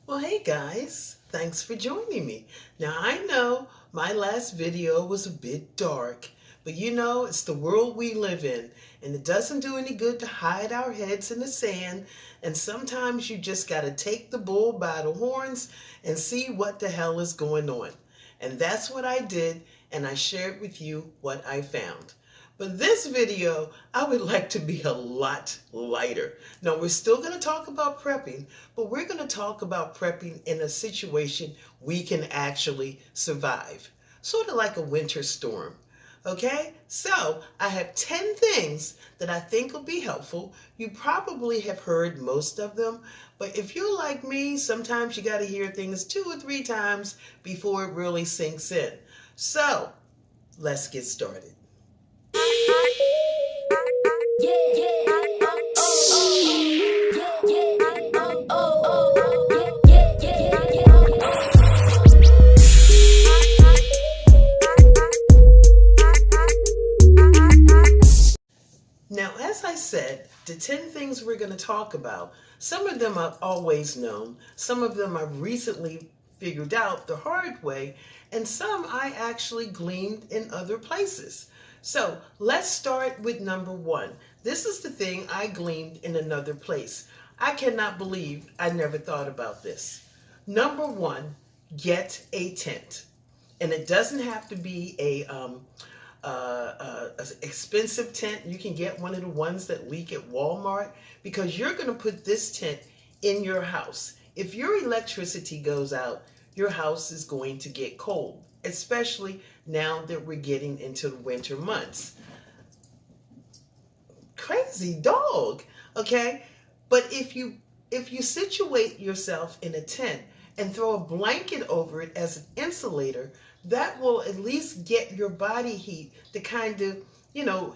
Well, hey guys, thanks for joining me. Now, I know my last video was a bit dark, but it's the world we live in, and it doesn't do any good to hide our heads in the sand, and sometimes you just got to take the bull by the horns and see what the hell is going on. And that's what I did, and I shared with you what I found. But this video, I would like to be a lot lighter. Now, we're still going to talk about prepping, but we're going to talk about prepping in a situation we can actually survive. Sort of like a winter storm. Okay, so I have 10 things that I think will be helpful. You probably have heard most of them, but if you're like me, sometimes you got to hear things 2 or 3 times before it really sinks in. So let's get started. Now, as I said, the 10 things we're going to talk about, some of them I've always known, some of them I've recently figured out the hard way, and some I actually gleaned in other places. So let's start with number 1. This is the thing I gleaned in another place. I cannot believe I never thought about this. Number 1, get a tent. And it doesn't have to be an expensive tent. You can get one of the ones that leak at Walmart, because you're going to put this tent in your house. If your electricity goes out, your house is going to get cold, especially now that we're getting into the winter months. Crazy dog, okay? But if you situate yourself in a tent and throw a blanket over it as an insulator, that will at least get your body heat to kind of,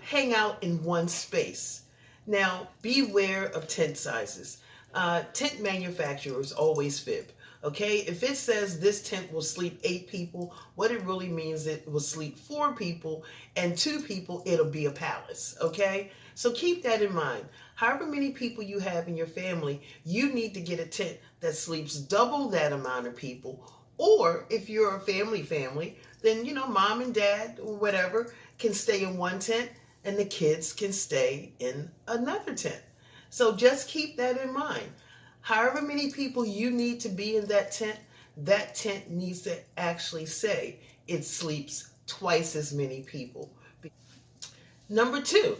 hang out in one space. Now, beware of tent sizes. Tent manufacturers always fib. Okay, if it says this tent will sleep 8 people, what it really means it will sleep 4 people, and 2 people, it'll be a palace. Okay, so keep that in mind. However many people you have in your family, you need to get a tent that sleeps double that amount of people. Or if you're a family, then, mom and dad or whatever can stay in one tent and the kids can stay in another tent. So just keep that in mind. However many people you need to be in that tent needs to actually say it sleeps twice as many people. Number 2,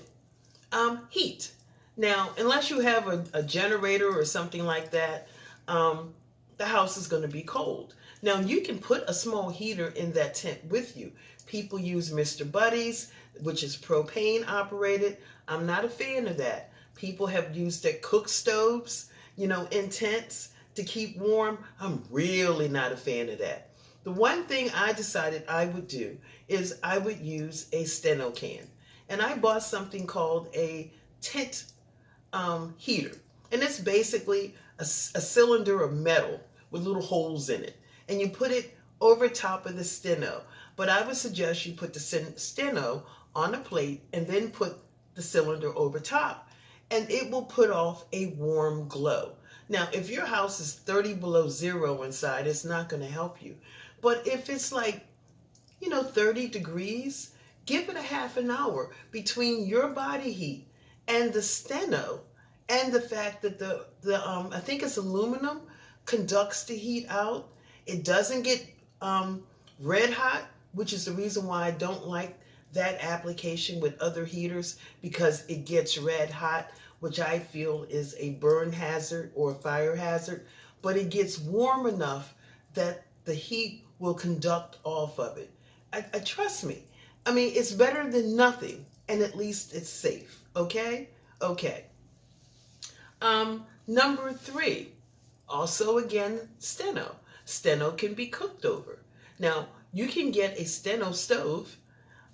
heat. Now, unless you have a generator or something like that, the house is going to be cold. Now, you can put a small heater in that tent with you. People use Mr. Buddies, which is propane operated. I'm not a fan of that. People have used their cook stoves, in tents to keep warm. I'm really not a fan of that. The one thing I decided I would do is I would use a sterno can. And I bought something called a tent heater. And it's basically a cylinder of metal with little holes in it. And you put it over top of the sterno. But I would suggest you put the sterno on a plate and then put the cylinder over top. And it will put off a warm glow. Now, if your house is 30 below zero inside, it's not going to help you. But if it's like, 30 degrees, give it a half an hour between your body heat and the sterno, and the fact that the I think it's aluminum, conducts the heat out. It doesn't get red hot, which is the reason why I don't like that application with other heaters, because it gets red hot, which I feel is a burn hazard or a fire hazard. But it gets warm enough that the heat will conduct off of it. Trust me. I mean, it's better than nothing, and at least it's safe. Okay? Okay. Number 3, also again, sterno. Sterno can be cooked over. Now, you can get a sterno stove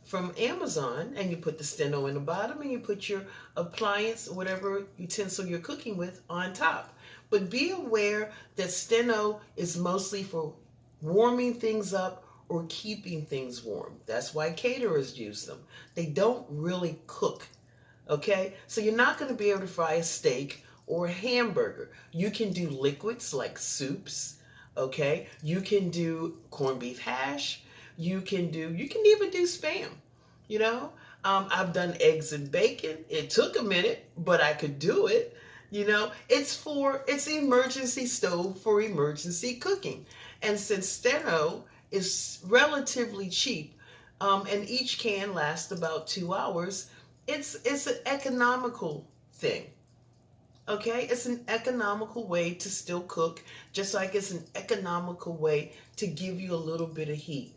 from Amazon, and you put the sterno in the bottom, and you put your appliance, whatever utensil you're cooking with, on top. But be aware that sterno is mostly for warming things up or keeping things warm. That's why caterers use them. They don't really cook, okay? So you're not going to be able to fry a steak or a hamburger. You can do liquids like soups, okay? You can do corned beef hash. You can even do spam, you know? I've done eggs and bacon. It took a minute, but I could do it. It's an emergency stove for emergency cooking. And since sterno is relatively cheap, and each can lasts about 2 hours, it's an economical thing. Okay, it's an economical way to still cook, just like it's an economical way to give you a little bit of heat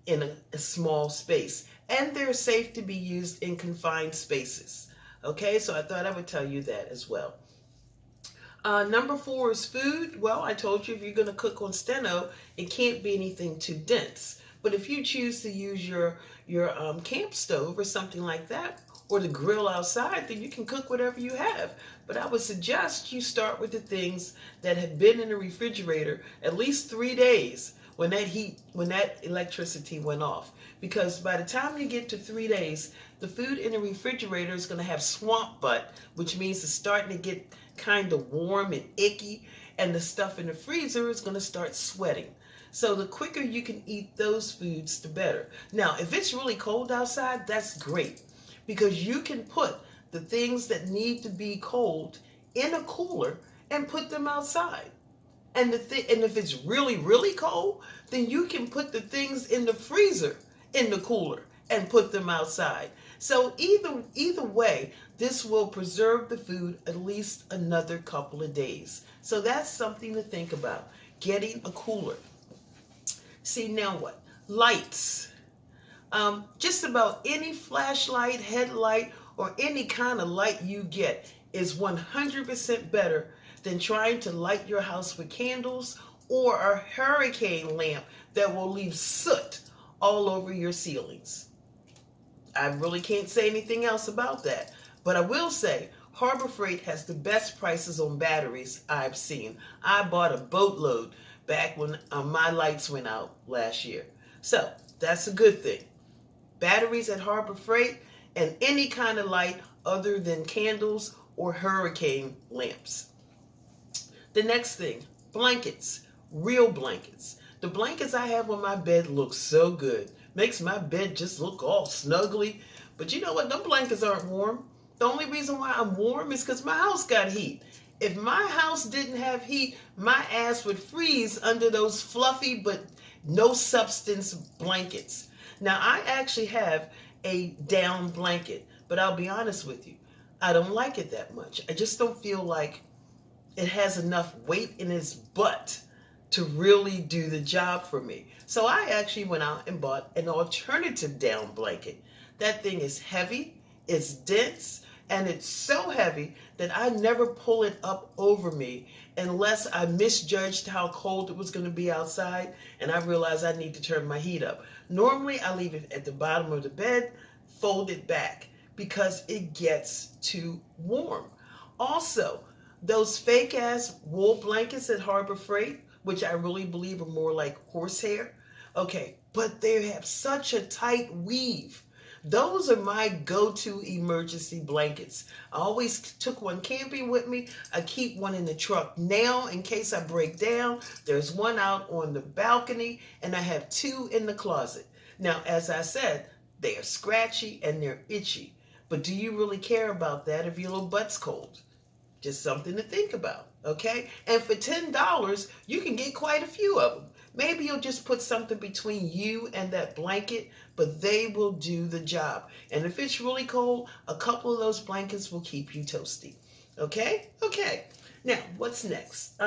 in a small space. And they're safe to be used in confined spaces. Okay, so I thought I would tell you that as well. Number 4 is food. Well, I told you if you're going to cook on sterno, it can't be anything too dense. But if you choose to use your camp stove or something like that, or the grill outside, then you can cook whatever you have. But I would suggest you start with the things that have been in the refrigerator at least 3 days when that electricity went off. Because by the time you get to 3 days, the food in the refrigerator is going to have swamp butt, which means it's starting to get kind of warm and icky, and the stuff in the freezer is going to start sweating. So the quicker you can eat those foods, the better. Now, if it's really cold outside, that's great, because you can put the things that need to be cold in a cooler and put them outside. And if it's really, really cold, then you can put the things in the freezer in the cooler and put them outside. So either way, this will preserve the food at least another couple of days. So that's something to think about, getting a cooler. See, now what? Lights. Just about any flashlight, headlight, or any kind of light you get is 100% better than trying to light your house with candles or a hurricane lamp that will leave soot all over your ceilings. I really can't say anything else about that. But I will say, Harbor Freight has the best prices on batteries I've seen. I bought a boatload back when my lights went out last year. So that's a good thing. Batteries at Harbor Freight, and any kind of light other than candles or hurricane lamps. The next thing, blankets, real blankets. The blankets I have on my bed look so good. Makes my bed just look all snuggly. But you know what? Them blankets aren't warm. The only reason why I'm warm is because my house got heat. If my house didn't have heat, my ass would freeze under those fluffy but no substance blankets. Now, I actually have a down blanket, but I'll be honest with you, I don't like it that much. I just don't feel like it has enough weight in its butt to really do the job for me. So I actually went out and bought an alternative down blanket. That thing is heavy, it's dense, and it's so heavy that I never pull it up over me unless I misjudged how cold it was going to be outside and I realized I need to turn my heat up. Normally, I leave it at the bottom of the bed, fold it back, because it gets too warm. Also, those fake-ass wool blankets at Harbor Freight, which I really believe are more like horsehair, okay, but they have such a tight weave. Those are my go-to emergency blankets. I always took one camping with me. I keep one in the truck now in case I break down. There's one out on the balcony, and I have 2 in the closet. Now, as I said, they are scratchy and they're itchy. But do you really care about that if your little butt's cold? Just something to think about, okay? And for $10, you can get quite a few of them. Maybe you'll just put something between you and that blanket, but they will do the job. And if it's really cold, a couple of those blankets will keep you toasty. Okay? Okay. Now, what's next?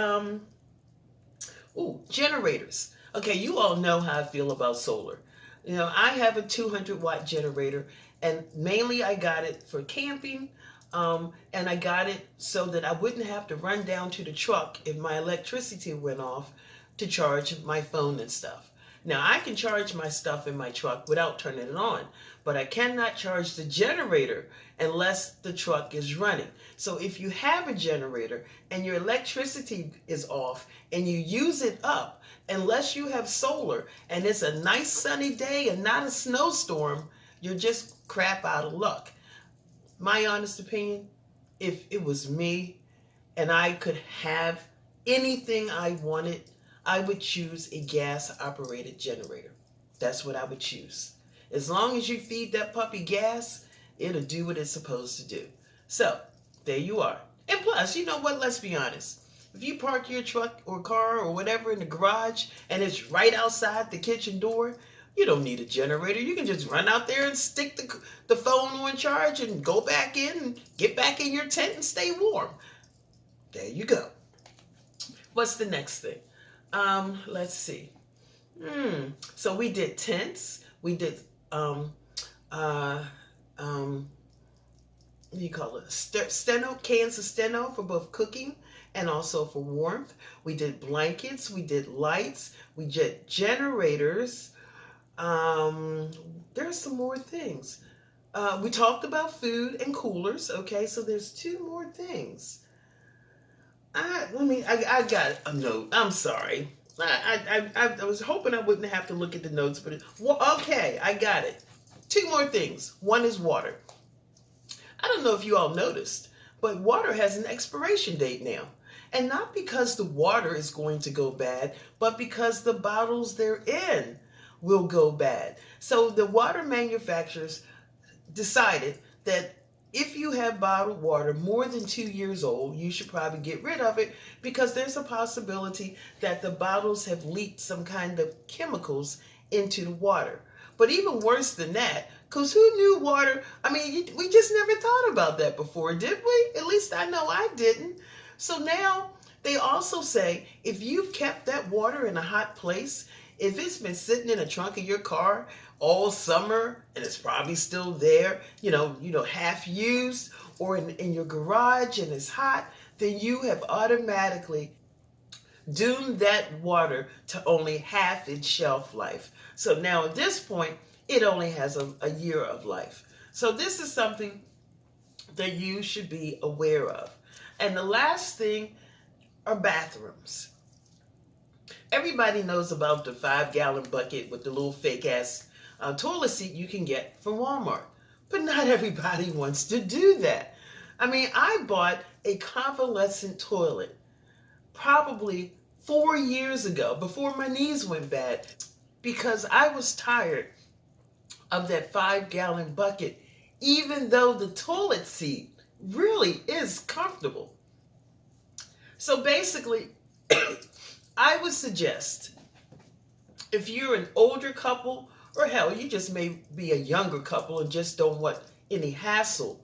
Generators. Okay, you all know how I feel about solar. You know, I have a 200-watt generator, and mainly I got it for camping, and I got it so that I wouldn't have to run down to the truck if my electricity went off to charge my phone and stuff. Now, I can charge my stuff in my truck without turning it on, but I cannot charge the generator unless the truck is running. So if you have a generator and your electricity is off and you use it up, unless you have solar and it's a nice sunny day and not a snowstorm, you're just crap out of luck. My honest opinion, if it was me and I could have anything I wanted, I would choose a gas operated generator. That's what I would choose. As long as you feed that puppy gas, it'll do what it's supposed to do. So, there you are. And plus, you know what? Let's be honest. If you park your truck or car or whatever in the garage and it's right outside the kitchen door, you don't need a generator. You can just run out there and stick the phone on charge and go back in and get back in your tent and stay warm. There you go. What's the next thing? Let's see. So we did tents. We did what do you call it? Sterno, cans of sterno for both cooking and also for warmth. We did blankets. We did lights. We did generators. There's some more things. We talked about food and coolers. Okay, so there's two more things. I got a note. I'm sorry. I was hoping I wouldn't have to look at the notes, but okay, I got it. Two more things. One is water. I don't know if you all noticed, but water has an expiration date now. And not because the water is going to go bad, but because the bottles they're in will go bad. So the water manufacturers decided that if you have bottled water more than 2 years old, you should probably get rid of it because there's a possibility that the bottles have leaked some kind of chemicals into the water. But even worse than that, because who knew water? I mean, we just never thought about that before, did we? At least I know I didn't. So now they also say if you've kept that water in a hot place, if it's been sitting in the trunk of your car all summer and it's probably still there, half used, or in your garage and it's hot, then you have automatically doomed that water to only half its shelf life. So now at this point, it only has a year of life. So this is something that you should be aware of. And the last thing are bathrooms. Everybody knows about the 5-gallon bucket with the little fake ass toilet seat you can get from Walmart. But not everybody wants to do that. I mean, I bought a convalescent toilet probably 4 years ago before my knees went bad because I was tired of that 5-gallon bucket, even though the toilet seat really is comfortable. So basically, I would suggest if you're an older couple, or hell, you just may be a younger couple and just don't want any hassle,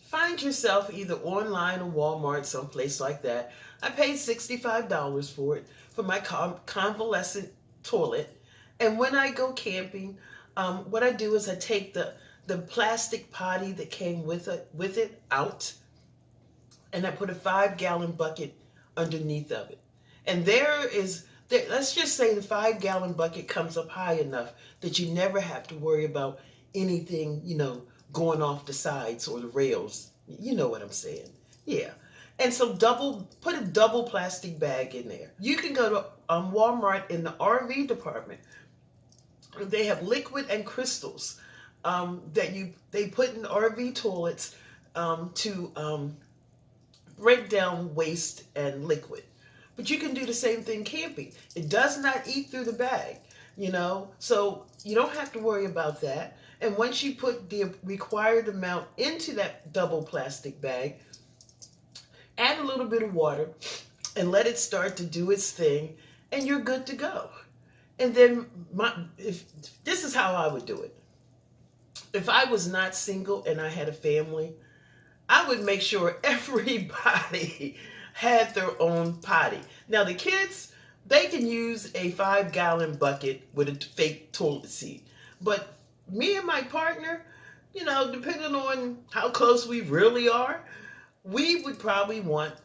find yourself either online or Walmart, someplace like that. I paid $65 for it, for my convalescent toilet. And when I go camping, what I do is I take the plastic potty that came with it out, and I put a 5-gallon bucket underneath of it. And let's just say the 5-gallon bucket comes up high enough that you never have to worry about anything, going off the sides or the rails. You know what I'm saying? Yeah. And so put a double plastic bag in there. You can go to Walmart in the RV department. They have liquid and crystals that they put in RV toilets to break down waste and liquid. But you can do the same thing camping. It does not eat through the bag, so you don't have to worry about that. And once you put the required amount into that double plastic bag, add a little bit of water and let it start to do its thing, and you're good to go. And then this is how I would do it. If I was not single and I had a family, I would make sure everybody had their own potty. Now the kids, they can use a 5-gallon bucket with a fake toilet seat. But me and my partner, depending on how close we really are, we would probably want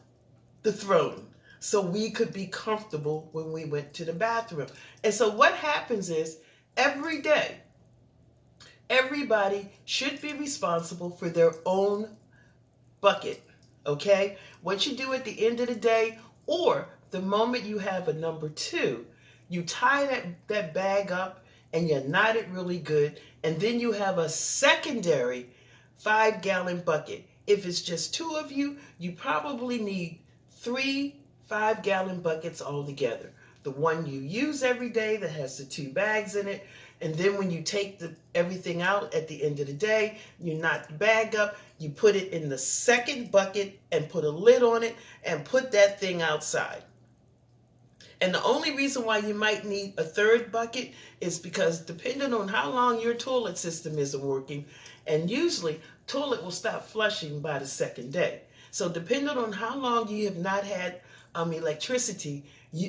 the throne so we could be comfortable when we went to the bathroom. And so what happens is every day, everybody should be responsible for their own bucket, okay? What you do at the end of the day, or the moment you have a number 2, you tie that bag up and you knot it really good, and then you have a secondary 5-gallon bucket If it's just 2 of you, you probably need 3 5-gallon buckets altogether. The one you use every day that has the 2 bags in it, and then when you take everything out at the end of the day, you knot the bag up, you put it in the second bucket and put a lid on it and put that thing outside. And the only reason why you might need a 3rd bucket is because depending on how long your toilet system isn't working, and usually toilet will stop flushing by the 2nd day. So depending on how long you have not had electricity,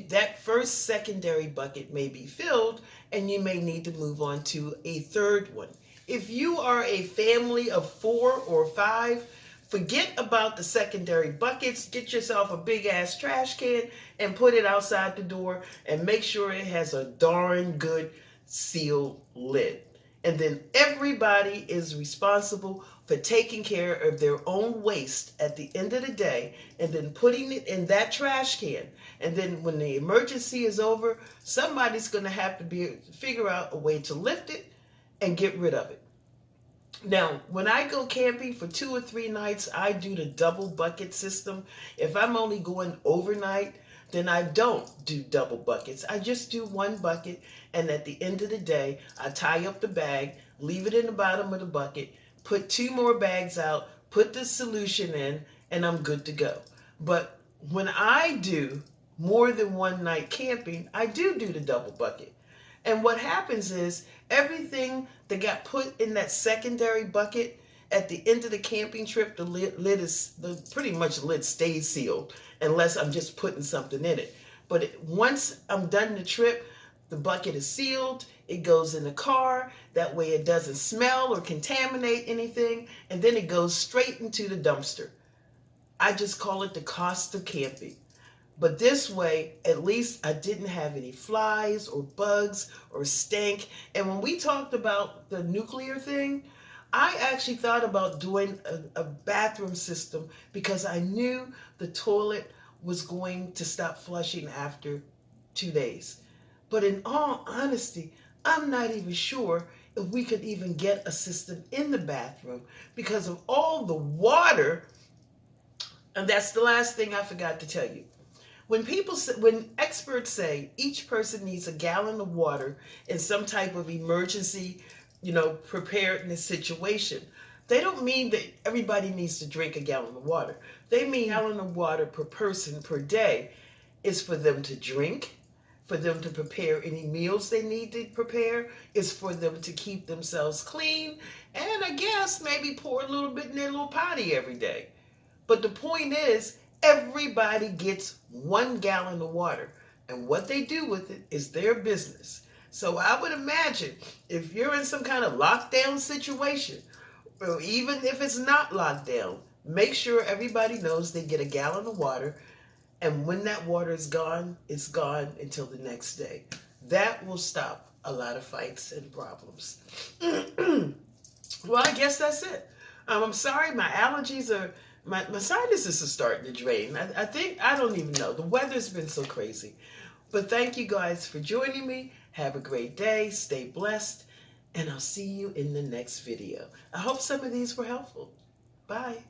that first secondary bucket may be filled and you may need to move on to a 3rd one. If you are a family of 4 or 5, forget about the secondary buckets. Get yourself a big ass trash can and put it outside the door and make sure it has a darn good sealed lid. And then everybody is responsible for taking care of their own waste at the end of the day and then putting it in that trash can. And then when the emergency is over, somebody's going to have to figure out a way to lift it and get rid of it. Now, when I go camping for 2 or 3 nights, I do the double bucket system. If I'm only going overnight, then I don't do double buckets. I just do 1 bucket, and at the end of the day, I tie up the bag, leave it in the bottom of the bucket, put 2 more bags out, put the solution in, and I'm good to go. But when I do more than 1 night camping, I do the double bucket. And what happens is everything that got put in that secondary bucket at the end of the camping trip, the lid stays sealed unless I'm just putting something in it. But once I'm done the trip, the bucket is sealed. It goes in the car. That way it doesn't smell or contaminate anything. And then it goes straight into the dumpster. I just call it the cost of camping. But this way, at least I didn't have any flies or bugs or stank. And when we talked about the nuclear thing, I actually thought about doing a bathroom system because I knew the toilet was going to stop flushing after 2 days. But in all honesty, I'm not even sure if we could even get a system in the bathroom because of all the water. And that's the last thing I forgot to tell you. When experts say each person needs a gallon of water in some type of emergency, preparedness situation, they don't mean that everybody needs to drink a gallon of water. They mean a gallon of water per person per day is for them to drink, for them to prepare any meals they need to prepare, is for them to keep themselves clean, and I guess maybe pour a little bit in their little potty every day. But the point is, everybody gets 1 gallon of water, and what they do with it is their business. So I would imagine if you're in some kind of lockdown situation, or even if it's not locked down, make sure everybody knows they get a gallon of water, and when that water is gone, it's gone until the next day. That will stop a lot of fights and problems. Well, I guess that's it. I'm sorry, my allergies are... My sinuses are starting to drain. I don't even know. The weather's been so crazy. But thank you guys for joining me. Have a great day. Stay blessed. And I'll see you in the next video. I hope some of these were helpful. Bye.